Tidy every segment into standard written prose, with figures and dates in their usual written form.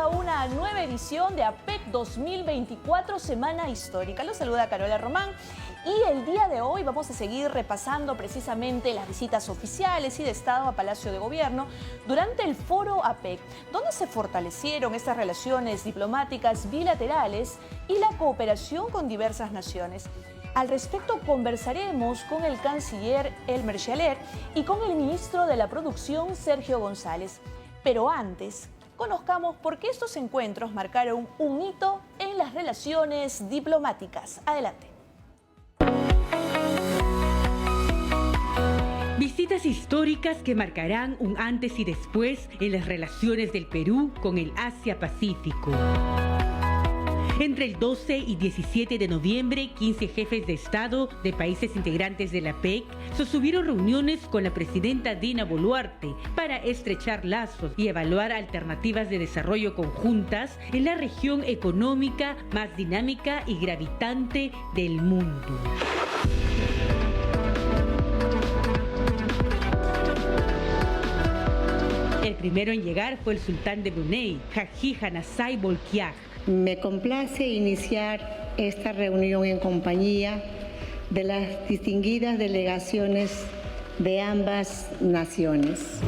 a una nueva edición de APEC 2024, Semana Histórica. Los saluda Carola Román y el día de hoy vamos a seguir repasando precisamente las visitas oficiales y de Estado a Palacio de Gobierno durante el foro APEC, donde se fortalecieron estas relaciones diplomáticas bilaterales y la cooperación con diversas naciones. Al respecto conversaremos con el canciller Elmer Schaller y con el ministro de la Producción Sergio González. Pero antes, conozcamos por qué estos encuentros marcaron un hito en las relaciones diplomáticas. Adelante. Visitas históricas que marcarán un antes y después en las relaciones del Perú con el Asia-Pacífico. Entre el 12 y 17 de noviembre, 15 jefes de Estado de países integrantes de la APEC sostuvieron reuniones con la presidenta Dina Boluarte para estrechar lazos y evaluar alternativas de desarrollo conjuntas en la región económica más dinámica y gravitante del mundo. El primero en llegar fue el sultán de Brunei, Haji Hanasai Bolkiah. Me complace iniciar esta reunión en compañía de las distinguidas delegaciones de ambas naciones.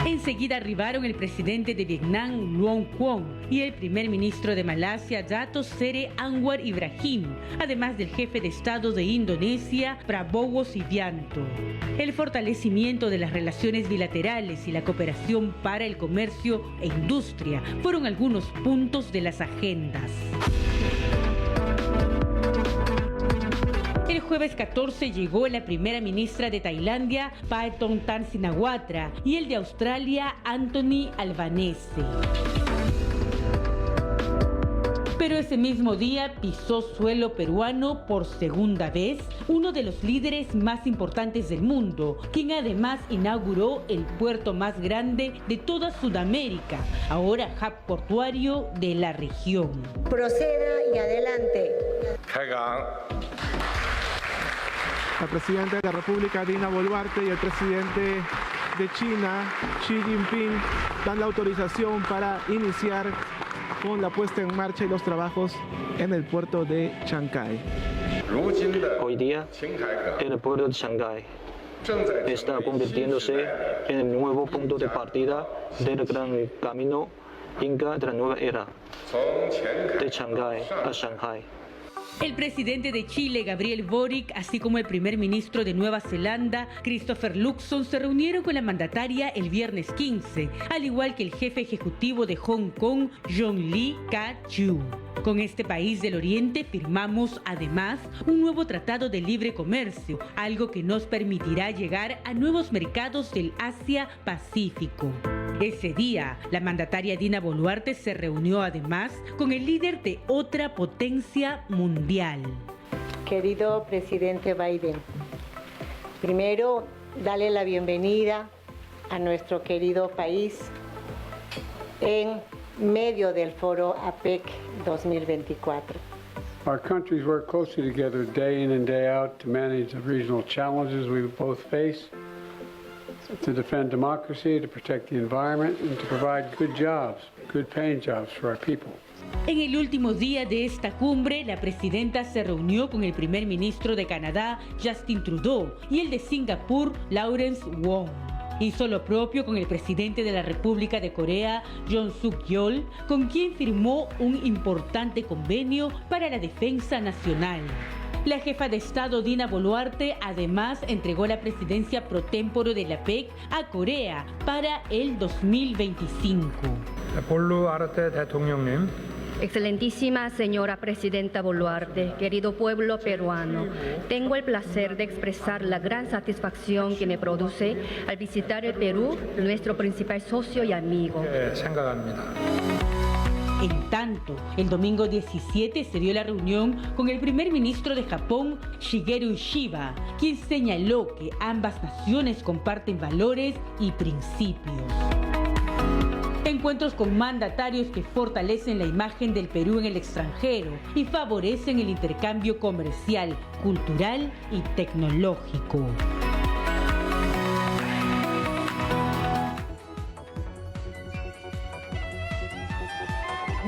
Enseguida arribaron el presidente de Vietnam, Nguyen Quoc, y el primer ministro de Malasia, Dato Seri Anwar Ibrahim, además del jefe de Estado de Indonesia, Prabowo Subianto. El fortalecimiento de las relaciones bilaterales y la cooperación para el comercio e industria fueron algunos puntos de las agendas. El jueves 14 llegó la primera ministra de Tailandia, Paetongtarn Shinawatra, y el de Australia, Anthony Albanese. Pero ese mismo día pisó suelo peruano por segunda vez uno de los líderes más importantes del mundo, quien además inauguró el puerto más grande de toda Sudamérica, ahora hub portuario de la región. Proceda y adelante. La presidenta de la República, Dina Boluarte, y el presidente de China, Xi Jinping, dan la autorización para iniciar con la puesta en marcha y los trabajos en el puerto de Chancay. Hoy día, el puerto de Chancay está convirtiéndose en el nuevo punto de partida del gran camino inca de la nueva era, de Chancay a Shanghái. El presidente de Chile, Gabriel Boric, así como el primer ministro de Nueva Zelanda, Christopher Luxon, se reunieron con la mandataria el viernes 15, al igual que el jefe ejecutivo de Hong Kong, John Lee Ka-chiu. Con este país del Oriente firmamos, además, un nuevo tratado de libre comercio, algo que nos permitirá llegar a nuevos mercados del Asia-Pacífico. Ese día, la mandataria Dina Boluarte se reunió además con el líder de otra potencia mundial. Querido presidente Biden, primero, dale la bienvenida a nuestro querido país en medio del foro APEC 2024. Our countries work closely together day in and day out to manage the regional challenges we both face, to defend democracy, to protect the environment, and to provide good jobs, good paying jobs for our people. En el último día de esta cumbre, la presidenta se reunió con el primer ministro de Canadá, Justin Trudeau, y el de Singapur, Lawrence Wong. Hizo lo propio con el presidente de la República de Corea, Yoon Suk-yeol, con quien firmó un importante convenio para la defensa nacional. La jefa de Estado Dina Boluarte además entregó la presidencia pro tempore de la APEC a Corea para el 2025. 볼루아르테 대통령님, Excelentísima señora presidenta Boluarte, querido pueblo peruano, tengo el placer de expresar la gran satisfacción que me produce al visitar el Perú, nuestro principal socio y amigo. 생각합니다. En tanto, el domingo 17 se dio la reunión con el primer ministro de Japón, Shigeru Ishiba, quien señaló que ambas naciones comparten valores y principios. Encuentros con mandatarios que fortalecen la imagen del Perú en el extranjero y favorecen el intercambio comercial, cultural y tecnológico.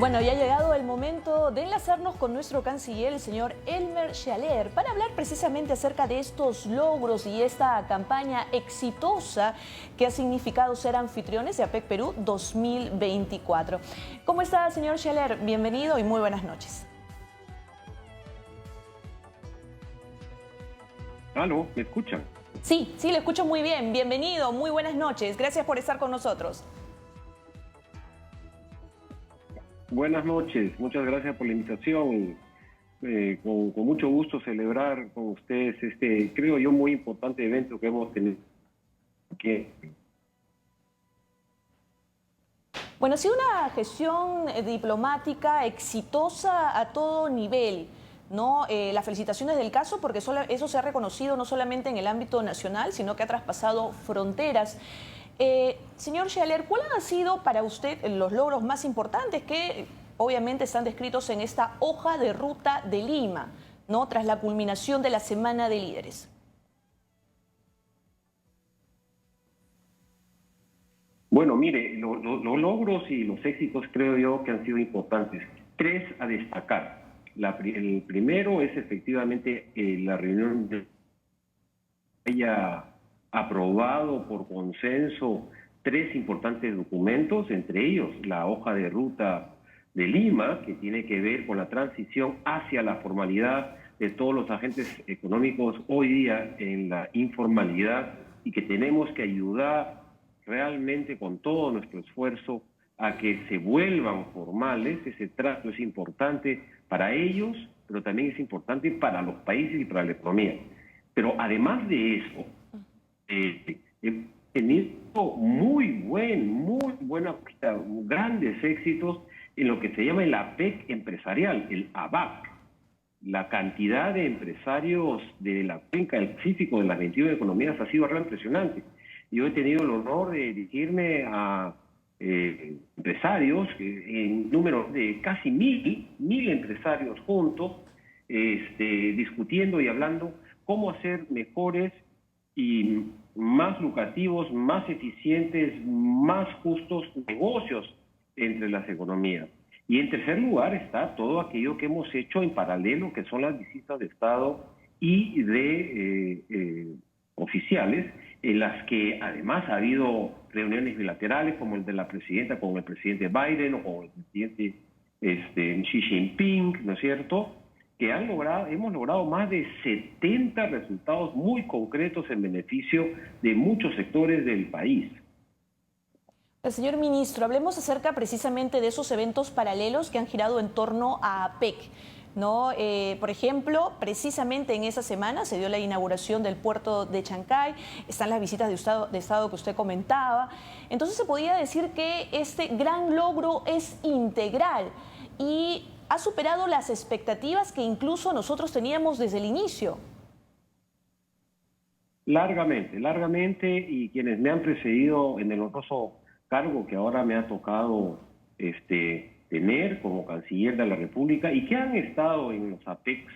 Bueno, ya ha llegado el momento de enlazarnos con nuestro canciller, el señor Elmer Schaller, para hablar precisamente acerca de estos logros y esta campaña exitosa que ha significado ser anfitriones de APEC Perú 2024. ¿Cómo está, señor Schaller? Bienvenido y muy buenas noches. ¿Aló? ¿Me escuchan? Sí, le escucho muy bien. Bienvenido, muy buenas noches. Gracias por estar con nosotros. Buenas noches, muchas gracias por la invitación. Con mucho gusto celebrar con ustedes este, creo yo, muy importante evento que hemos tenido aquí. Bueno, ha sido una gestión diplomática exitosa a todo nivel, ¿no? Las felicitaciones del caso, porque eso se ha reconocido no solamente en el ámbito nacional, sino que ha traspasado fronteras. Señor Schaller, ¿cuáles han sido para usted los logros más importantes que obviamente están descritos en esta hoja de ruta de Lima, ¿no? Tras la culminación de la Semana de Líderes? Bueno, mire, los logros y los éxitos creo yo que han sido importantes. 3 a destacar. El primero es efectivamente la reunión de haya aprobado por consenso 3 importantes documentos, entre ellos la hoja de ruta de Lima, que tiene que ver con la transición hacia la formalidad de todos los agentes económicos hoy día en la informalidad y que tenemos que ayudar realmente con todo nuestro esfuerzo a que se vuelvan formales. Ese trato es importante para ellos, pero también es importante para los países y para la economía. Pero además de eso, he tenido muy buenos, grandes éxitos en lo que se llama el APEC empresarial, el ABAC. La cantidad de empresarios de la cuenca del Pacífico de las 21 economías ha sido realmente impresionante. Yo he tenido el honor de dirigirme a empresarios, en número de casi 1.000 empresarios juntos, discutiendo y hablando cómo hacer mejores y más lucrativos, más eficientes, más justos negocios entre las economías. Y en tercer lugar está todo aquello que hemos hecho en paralelo, que son las visitas de Estado y de oficiales, en las que además ha habido reuniones bilaterales como el de la presidenta con el presidente Biden o con el presidente Xi Jinping, ¿no es cierto?, que hemos logrado más de 70 resultados muy concretos en beneficio de muchos sectores del país. Señor ministro, hablemos acerca precisamente de esos eventos paralelos que han girado en torno a APEC, ¿no? Por ejemplo, precisamente en esa semana se dio la inauguración del puerto de Chancay, están las visitas de Estado que usted comentaba. Entonces se podía decir que este gran logro es integral y ha superado las expectativas que incluso nosotros teníamos desde el inicio. Largamente, y quienes me han precedido en el honroso cargo que ahora me ha tocado tener como canciller de la República y que han estado en los APECs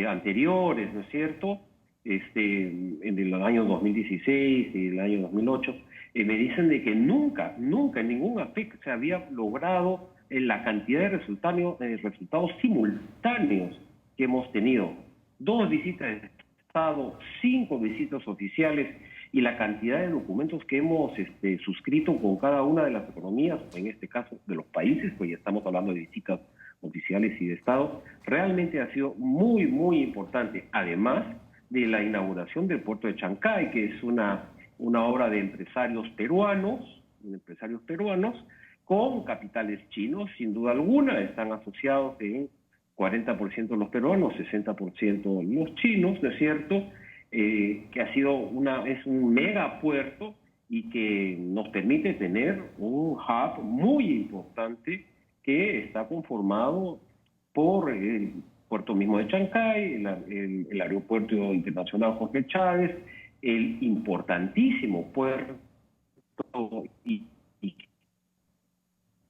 anteriores, ¿no es cierto?, en el año 2016 y el año 2008, me dicen de que nunca en ningún APEC se había logrado la cantidad de resultados simultáneos que hemos tenido. 2 visitas de Estado, 5 visitas oficiales y la cantidad de documentos que hemos suscrito con cada una de las economías, en este caso de los países, pues ya estamos hablando de visitas oficiales y de Estado, realmente ha sido muy importante. Además de la inauguración del puerto de Chancay, que es una obra de empresarios peruanos, con capitales chinos, sin duda alguna, están asociados en 40% los peruanos, 60% los chinos, ¿no es cierto?, que ha sido es un megapuerto y que nos permite tener un hub muy importante que está conformado por el puerto mismo de Chancay, el aeropuerto internacional Jorge Chávez, el importantísimo puerto y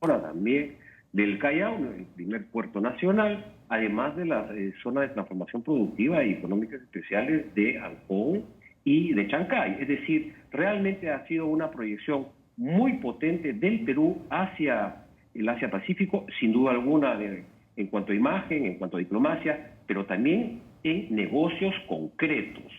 ahora también del Callao, el primer puerto nacional, además de las zonas de transformación productiva y económicas especiales de Ancón y de Chancay. Es decir, realmente ha sido una proyección muy potente del Perú hacia el Asia-Pacífico, sin duda alguna en cuanto a imagen, en cuanto a diplomacia, pero también en negocios concretos.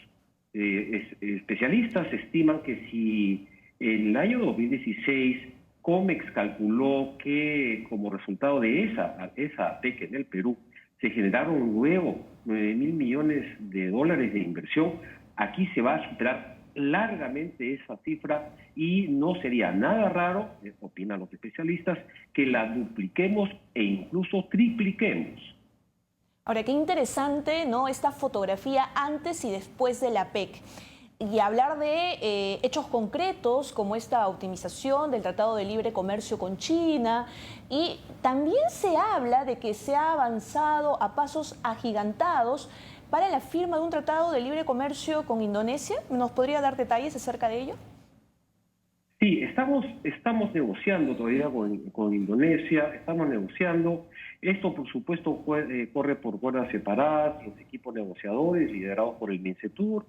Especialistas estiman que si en el año 2016 COMEX calculó que como resultado de esa APEC en el Perú se generaron luego 9.000 millones de dólares de inversión, aquí se va a superar largamente esa cifra y no sería nada raro, opinan los especialistas, que la dupliquemos e incluso tripliquemos. Ahora, qué interesante, ¿no?, esta fotografía antes y después de la PEC. Y hablar de hechos concretos como esta optimización del Tratado de Libre Comercio con China, y también se habla de que se ha avanzado a pasos agigantados para la firma de un Tratado de Libre Comercio con Indonesia. ¿Nos podría dar detalles acerca de ello? Sí, estamos negociando todavía con Indonesia, estamos negociando. Esto, por supuesto, corre por cuerdas separadas. Los equipos negociadores, liderados por el MINCETUR,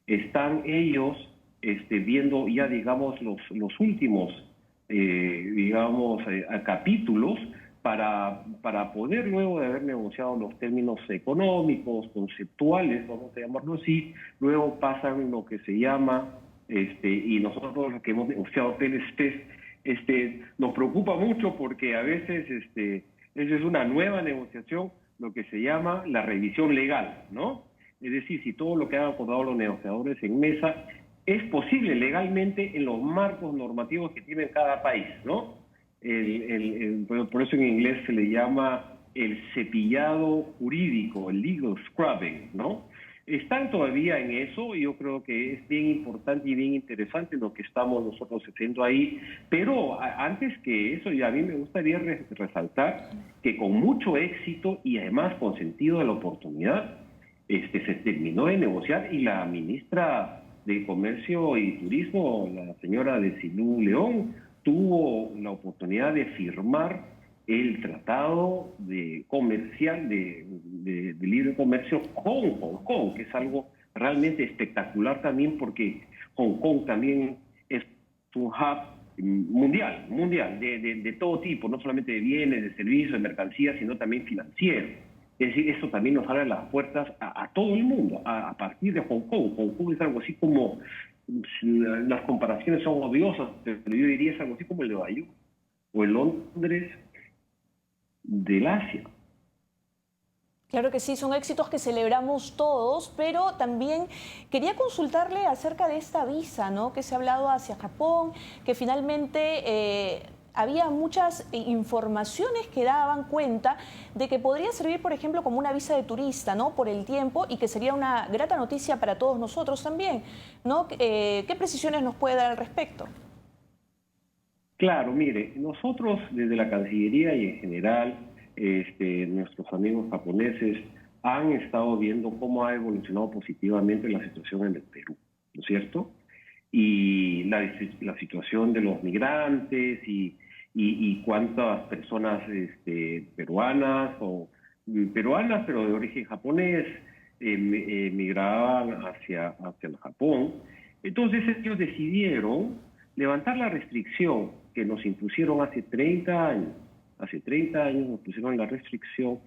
están ellos viendo ya, digamos, los últimos, capítulos para poder, luego de haber negociado los términos económicos, conceptuales, vamos a llamarlo así, luego pasan lo que se llama, y nosotros los que hemos negociado TLCs, nos preocupa mucho porque a veces eso es una nueva negociación, lo que se llama la revisión legal, ¿no? Es decir, si todo lo que han acordado los negociadores en mesa es posible legalmente en los marcos normativos que tiene cada país, ¿no? Por eso en inglés se le llama el cepillado jurídico, el legal scrubbing, ¿no? Están todavía en eso, y yo creo que es bien importante y bien interesante lo que estamos nosotros haciendo ahí, pero antes que eso, ya a mí me gustaría resaltar que con mucho éxito y además con sentido de la oportunidad, se terminó de negociar y la ministra de Comercio y Turismo, la señora Desilu León, tuvo la oportunidad de firmar el tratado comercial de libre comercio con Hong Kong, que es algo realmente espectacular también porque Hong Kong también es un hub mundial de todo tipo, no solamente de bienes, de servicios, de mercancías, sino también financiero. Es decir, eso también nos abre las puertas a todo el mundo, a partir de Hong Kong. Hong Kong es algo así como, las comparaciones son odiosas, pero yo diría es algo así como el de Nueva York o el Londres del Asia. Claro que sí, son éxitos que celebramos todos, pero también quería consultarle acerca de esta visa, ¿no?, que se ha hablado hacia Japón, que finalmente había muchas informaciones que daban cuenta de que podría servir, por ejemplo, como una visa de turista, ¿no?, por el tiempo, y que sería una grata noticia para todos nosotros también, ¿no? ¿Qué precisiones nos puede dar al respecto? Claro, mire, nosotros desde la Cancillería y en general nuestros amigos japoneses han estado viendo cómo ha evolucionado positivamente la situación en el Perú, ¿no es cierto? Y la situación de los migrantes y cuántas personas peruanas pero de origen japonés migraban hacia el Japón. Entonces ellos decidieron levantar la restricción que nos impusieron hace 30 años. Hace 30 años nos pusieron la restricción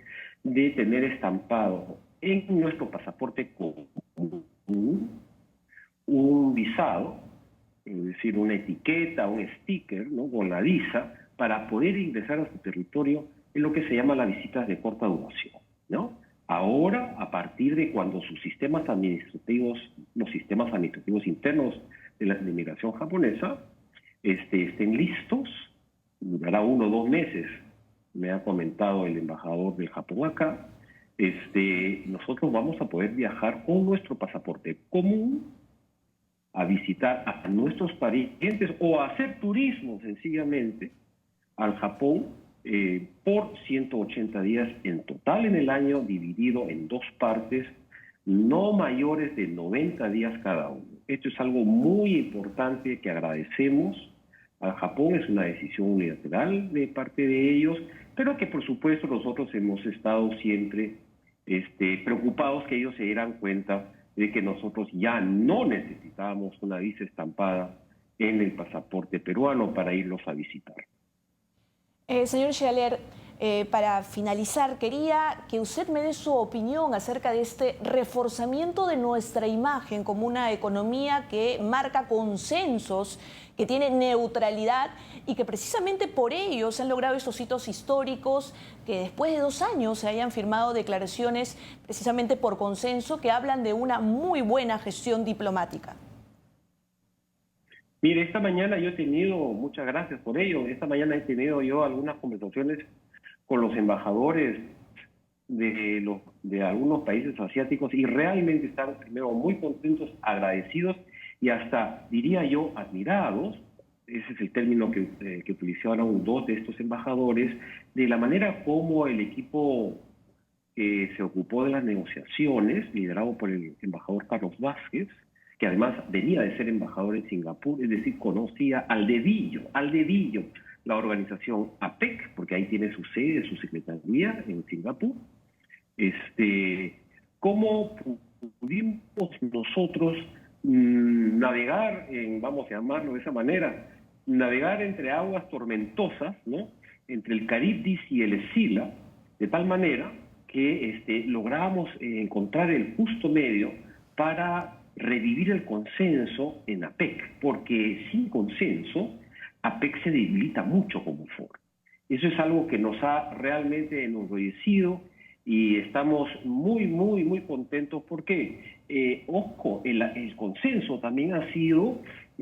de tener estampado en nuestro pasaporte común un visado, es decir, una etiqueta, un sticker, ¿no?, con la visa, para poder ingresar a su territorio en lo que se llama las visitas de corta duración, ¿no? Ahora, a partir de cuando sus sistemas administrativos, los sistemas administrativos internos de la inmigración japonesa, estén listos, durará 1 o 2 meses, me ha comentado el embajador del Japón acá, nosotros vamos a poder viajar con nuestro pasaporte común a visitar a nuestros parientes o a hacer turismo sencillamente al Japón por 180 días en total en el año, dividido en 2 partes, no mayores de 90 días cada uno. Esto es algo muy importante que agradecemos al Japón, es una decisión unilateral de parte de ellos, pero que por supuesto nosotros hemos estado siempre preocupados que ellos se dieran cuenta de que nosotros ya no necesitábamos una visa estampada en el pasaporte peruano para irlos a visitar. Señor Scheller, para finalizar, quería que usted me dé su opinión acerca de este reforzamiento de nuestra imagen como una economía que marca consensos, que tiene neutralidad y que precisamente por ello se han logrado estos hitos históricos, que después de 2 años se hayan firmado declaraciones precisamente por consenso que hablan de una muy buena gestión diplomática. Mire, esta mañana yo he tenido, muchas gracias por ello, esta mañana he tenido yo algunas conversaciones con los embajadores de algunos países asiáticos y realmente están primero muy contentos, agradecidos y hasta, diría yo, admirados, ese es el término que utilizaron 2 de estos embajadores, de la manera como el equipo que se ocupó de las negociaciones, liderado por el embajador Carlos Vázquez, que además venía de ser embajador en Singapur, es decir, conocía al dedillo, la organización APEC, porque ahí tiene su sede, su secretaría en Singapur. ¿Cómo pudimos nosotros navegar, vamos a llamarlo de esa manera, navegar entre aguas tormentosas, ¿no?, entre el Caribdis y el Escila, de tal manera que logramos encontrar el justo medio para revivir el consenso en APEC, porque sin consenso APEC se debilita mucho como foro. Eso es algo que nos ha realmente enorgullecido y estamos muy, muy, muy contentos porque, ojo, el consenso también ha sido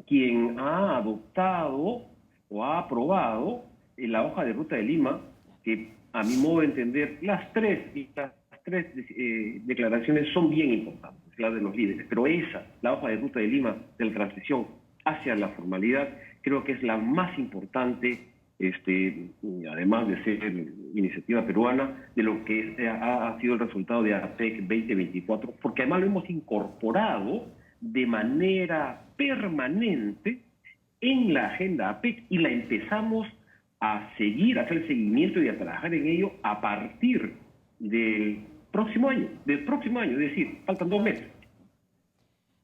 quien ha adoptado o ha aprobado la hoja de ruta de Lima, que a mi modo de entender, las tres declaraciones son bien importantes, las de los líderes, pero la hoja de ruta de Lima de la transición hacia la formalidad, creo que es la más importante, además de ser iniciativa peruana, de lo que ha sido el resultado de APEC 2024, porque además lo hemos incorporado de manera permanente en la agenda APEC y la empezamos a seguir, a hacer seguimiento y a trabajar en ello a partir del próximo año, es decir, faltan 2 meses.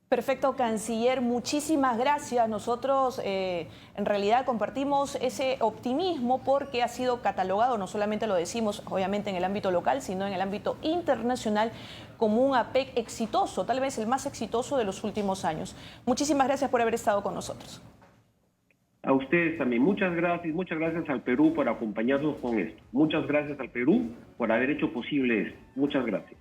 Perfecto, canciller, muchísimas gracias. Nosotros en realidad compartimos ese optimismo porque ha sido catalogado, no solamente lo decimos obviamente en el ámbito local, sino en el ámbito internacional como un APEC exitoso, tal vez el más exitoso de los últimos años. Muchísimas gracias por haber estado con nosotros. A ustedes también, muchas gracias al Perú por acompañarnos con esto. Muchas gracias al Perú por haber hecho posible esto. Muchas gracias.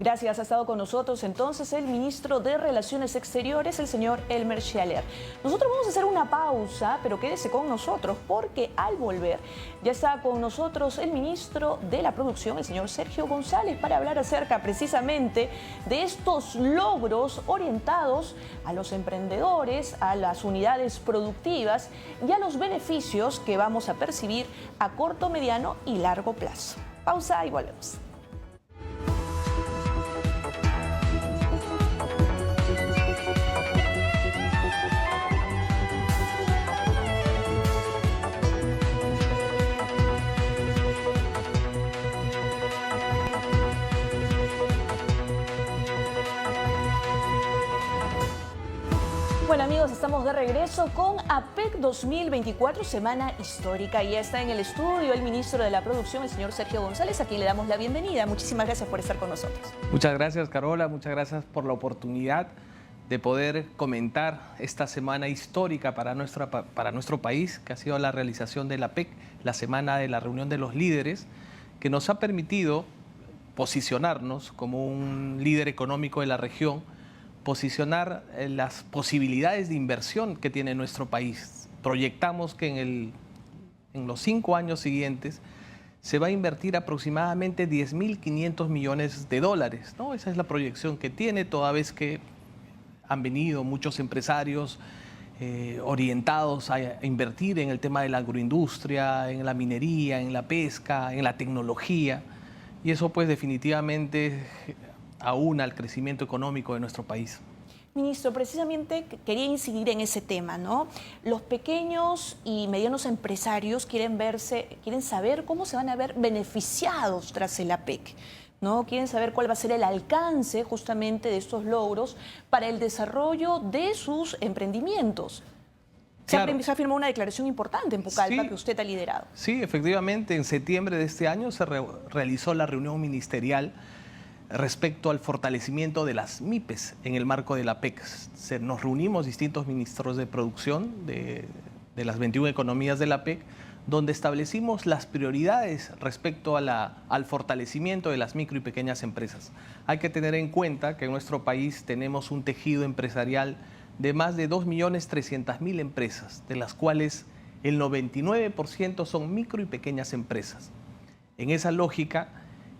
Gracias, ha estado con nosotros entonces el ministro de Relaciones Exteriores, el señor Elmer Scheller. Nosotros vamos a hacer una pausa, pero quédese con nosotros porque al volver ya está con nosotros el ministro de la Producción, el señor Sergio González, para hablar acerca precisamente de estos logros orientados a los emprendedores, a las unidades productivas y a los beneficios que vamos a percibir a corto, mediano y largo plazo. Pausa y volvemos. Bueno amigos, estamos de regreso con APEC 2024, semana histórica. Y ya está en el estudio el ministro de la Producción, el señor Sergio González, a quien le damos la bienvenida. Muchísimas gracias por estar con nosotros. Muchas gracias, Carola. Muchas gracias por la oportunidad de poder comentar esta semana histórica para nuestro país, que ha sido la realización de la APEC, la semana de la reunión de los líderes, que nos ha permitido posicionarnos como un líder económico de la región, posicionar las posibilidades de inversión que tiene nuestro país. Proyectamos que en los 5 años siguientes se va a invertir aproximadamente 10.500 millones de dólares, ¿no? Esa es la proyección que tiene, toda vez que han venido muchos empresarios orientados a invertir en el tema de la agroindustria, en la minería, en la pesca, en la tecnología, y eso pues definitivamente aúna al crecimiento económico de nuestro país. Ministro, precisamente quería incidir en ese tema, ¿no? Los pequeños y medianos empresarios quieren saber cómo se van a ver beneficiados tras el APEC, ¿no? Quieren saber cuál va a ser el alcance justamente de estos logros para el desarrollo de sus emprendimientos. Claro. Se ha firmado una declaración importante en Pucallpa Sí. que usted ha liderado. Sí, efectivamente, en septiembre de este año se realizó la reunión ministerial respecto al fortalecimiento de las MIPES en el marco de la PEC. Nos reunimos distintos ministros de producción de las 21 economías de la PEC, donde establecimos las prioridades respecto al fortalecimiento de las micro y pequeñas empresas. Hay que tener en cuenta que en nuestro país tenemos un tejido empresarial de más de 2.300.000 empresas, de las cuales el 99% son micro y pequeñas empresas. En esa lógica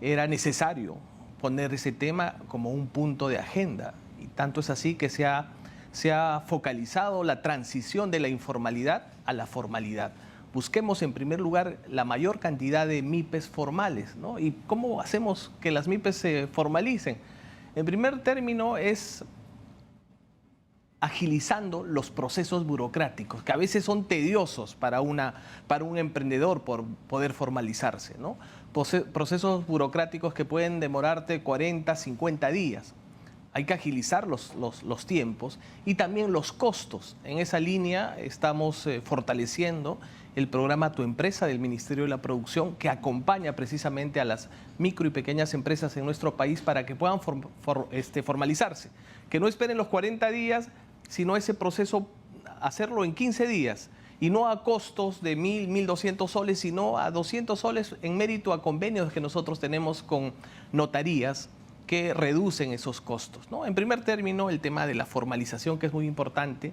era necesario poner ese tema como un punto de agenda, y tanto es así que se ha focalizado la transición de la informalidad a la formalidad. Busquemos en primer lugar la mayor cantidad de MIPES formales, ¿no? ¿Y cómo hacemos que las MIPES se formalicen? En primer término es agilizando los procesos burocráticos, que a veces son tediosos para un emprendedor por poder formalizarse, ¿no? Procesos burocráticos que pueden demorarte 40, 50 días. Hay que agilizar los tiempos y también los costos. En esa línea estamos fortaleciendo el programa Tu Empresa del Ministerio de la Producción, que acompaña precisamente a las micro y pequeñas empresas en nuestro país para que puedan formalizarse. Que no esperen los 40 días, sino ese proceso hacerlo en 15 días. Y no a costos de 1.000, 1.200 soles, sino a 200 soles en mérito a convenios que nosotros tenemos con notarías que reducen esos costos, ¿no? En primer término, el tema de la formalización, que es muy importante.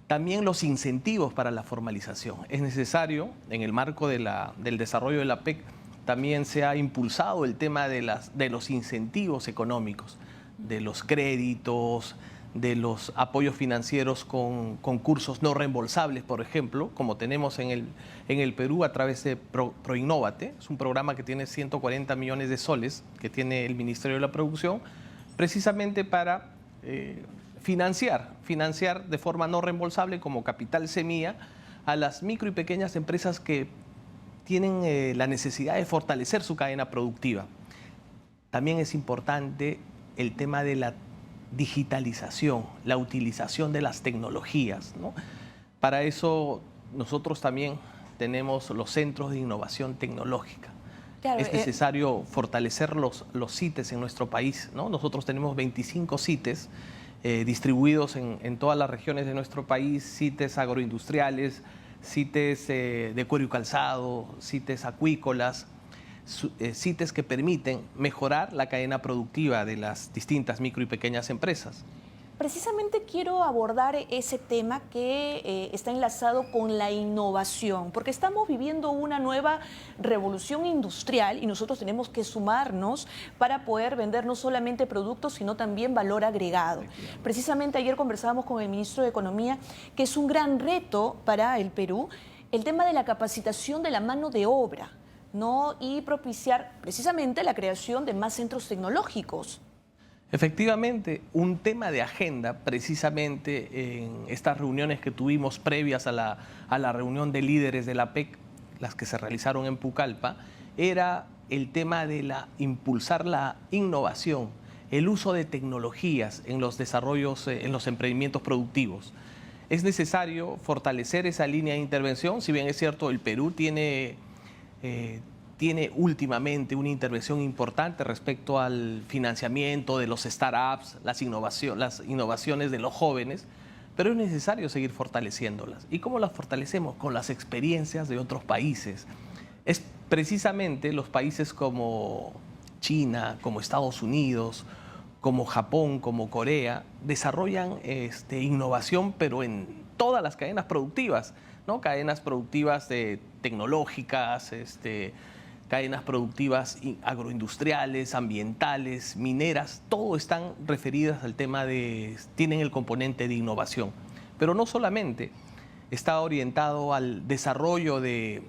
También los incentivos para la formalización. Es necesario, en el marco del desarrollo de la PEC, también se ha impulsado el tema de los incentivos económicos, de los créditos, de los apoyos financieros con concursos no reembolsables, por ejemplo, como tenemos en el Perú a través de Proinnovate. Es un programa que tiene 140 millones de soles, que tiene el Ministerio de la Producción, precisamente para financiar de forma no reembolsable como capital semilla a las micro y pequeñas empresas que tienen la necesidad de fortalecer su cadena productiva. También es importante el tema de la digitalización, la utilización de las tecnologías, ¿no? Para eso nosotros también tenemos los centros de innovación tecnológica. Claro, es necesario fortalecer los CITES en nuestro país, ¿no? Nosotros tenemos 25 CITES distribuidos en todas las regiones de nuestro país, CITES agroindustriales, CITES de cuero y calzado, CITES acuícolas, CITES que permiten mejorar la cadena productiva de las distintas micro y pequeñas empresas. Precisamente quiero abordar ese tema que está enlazado con la innovación, porque estamos viviendo una nueva revolución industrial y nosotros tenemos que sumarnos para poder vender no solamente productos, sino también valor agregado. Precisamente ayer conversábamos con el ministro de Economía, que es un gran reto para el Perú, el tema de la capacitación de la mano de obra, ¿no? Y propiciar precisamente la creación de más centros tecnológicos. Efectivamente, un tema de agenda precisamente en estas reuniones que tuvimos previas a la reunión de líderes de la PEC, las que se realizaron en Pucallpa, era el tema de impulsar la innovación, el uso de tecnologías en los desarrollos, en los emprendimientos productivos. Es necesario fortalecer esa línea de intervención. Si bien es cierto, el Perú tiene últimamente una intervención importante respecto al financiamiento de los startups, las innovaciones de los jóvenes, pero es necesario seguir fortaleciéndolas. ¿Y cómo las fortalecemos? Con las experiencias de otros países. Es precisamente los países como China, como Estados Unidos, como Japón, como Corea, desarrollan innovación, pero en todas las cadenas productivas, ¿no? Cadenas productivas tecnológicas, cadenas productivas agroindustriales, ambientales, mineras, todo están referidas al tema tienen el componente de innovación. Pero no solamente está orientado al desarrollo de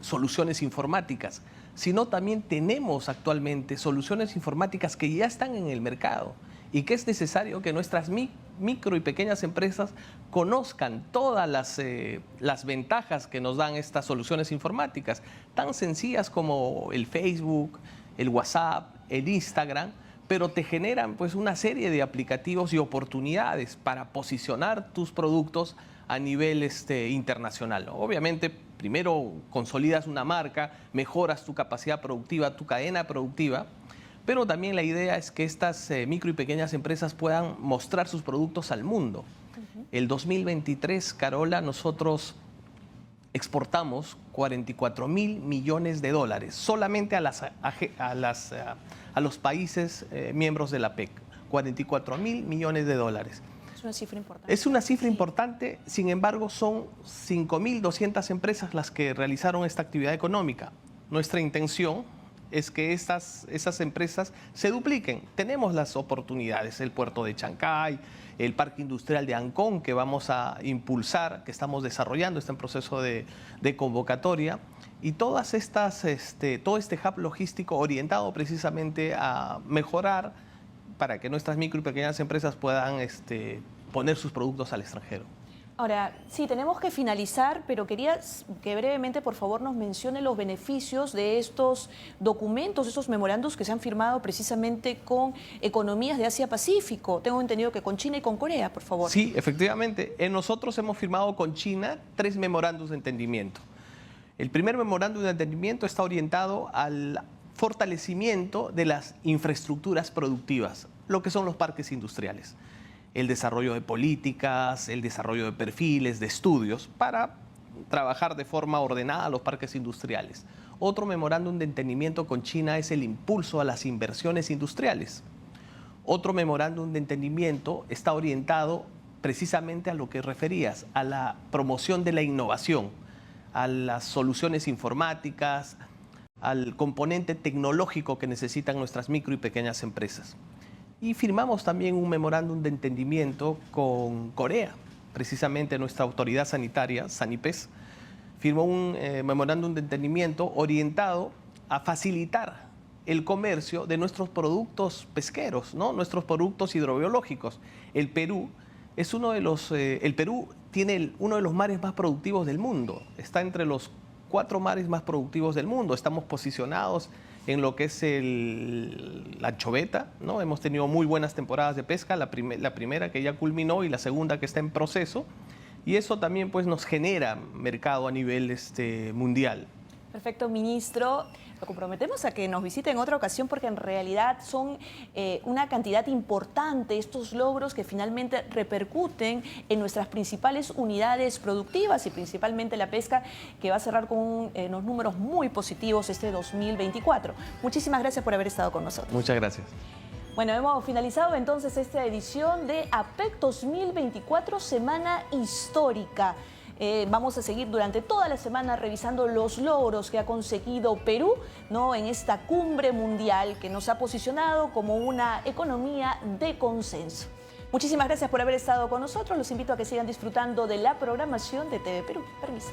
soluciones informáticas, sino también tenemos actualmente soluciones informáticas que ya están en el mercado y que es necesario que nuestras micro y pequeñas empresas conozcan todas las ventajas que nos dan estas soluciones informáticas, tan sencillas como el Facebook, el WhatsApp, el Instagram, pero te generan pues una serie de aplicativos y oportunidades para posicionar tus productos a nivel internacional. Obviamente, primero consolidas una marca, mejoras tu capacidad productiva, tu cadena productiva, pero también la idea es que estas micro y pequeñas empresas puedan mostrar sus productos al mundo. El 2023, Carola, nosotros exportamos 44.000 millones de dólares solamente a los países miembros de la PEC. 44.000 millones de dólares. Es una cifra importante. Es una cifra importante, sin embargo son 5.200 empresas las que realizaron esta actividad económica. Nuestra intención es que esas empresas se dupliquen. Tenemos las oportunidades, el puerto de Chancay, el parque industrial de Ancón que vamos a impulsar, que estamos desarrollando, está en proceso de convocatoria, y todas estas, todo este hub logístico orientado precisamente a mejorar para que nuestras micro y pequeñas empresas puedan poner sus productos al extranjero. Ahora, sí, tenemos que finalizar, pero quería que brevemente, por favor, nos mencione los beneficios de estos documentos, esos memorandos que se han firmado precisamente con economías de Asia-Pacífico. Tengo entendido que con China y con Corea, por favor. Sí, efectivamente. Nosotros hemos firmado con China 3 memorandos de entendimiento. El primer memorándum de entendimiento está orientado al fortalecimiento de las infraestructuras productivas, lo que son los parques industriales. El desarrollo de políticas, el desarrollo de perfiles, de estudios, para trabajar de forma ordenada los parques industriales. Otro memorándum de entendimiento con China es el impulso a las inversiones industriales. Otro memorándum de entendimiento está orientado precisamente a lo que referías, a la promoción de la innovación, a las soluciones informáticas, al componente tecnológico que necesitan nuestras micro y pequeñas empresas. Y firmamos también un memorándum de entendimiento con Corea. Precisamente nuestra autoridad sanitaria, Sanipes, firmó un memorándum de entendimiento orientado a facilitar el comercio de nuestros productos pesqueros, ¿no? Nuestros productos hidrobiológicos. El Perú es el Perú tiene uno de los mares más productivos del mundo. Está entre los 4 mares más productivos del mundo. Estamos posicionados en lo que es la anchoveta, ¿no? Hemos tenido muy buenas temporadas de pesca, la primera que ya culminó y la segunda que está en proceso, y eso también pues nos genera mercado a nivel mundial. Perfecto, ministro. Lo comprometemos a que nos visite en otra ocasión porque en realidad son una cantidad importante estos logros que finalmente repercuten en nuestras principales unidades productivas y principalmente la pesca, que va a cerrar con unos números muy positivos este 2024. Muchísimas gracias por haber estado con nosotros. Muchas gracias. Bueno, hemos finalizado entonces esta edición de APEC 2024, Semana Histórica. Vamos a seguir durante toda la semana revisando los logros que ha conseguido Perú, ¿no?, en esta cumbre mundial que nos ha posicionado como una economía de consenso. Muchísimas gracias por haber estado con nosotros. Los invito a que sigan disfrutando de la programación de TV Perú. Permiso.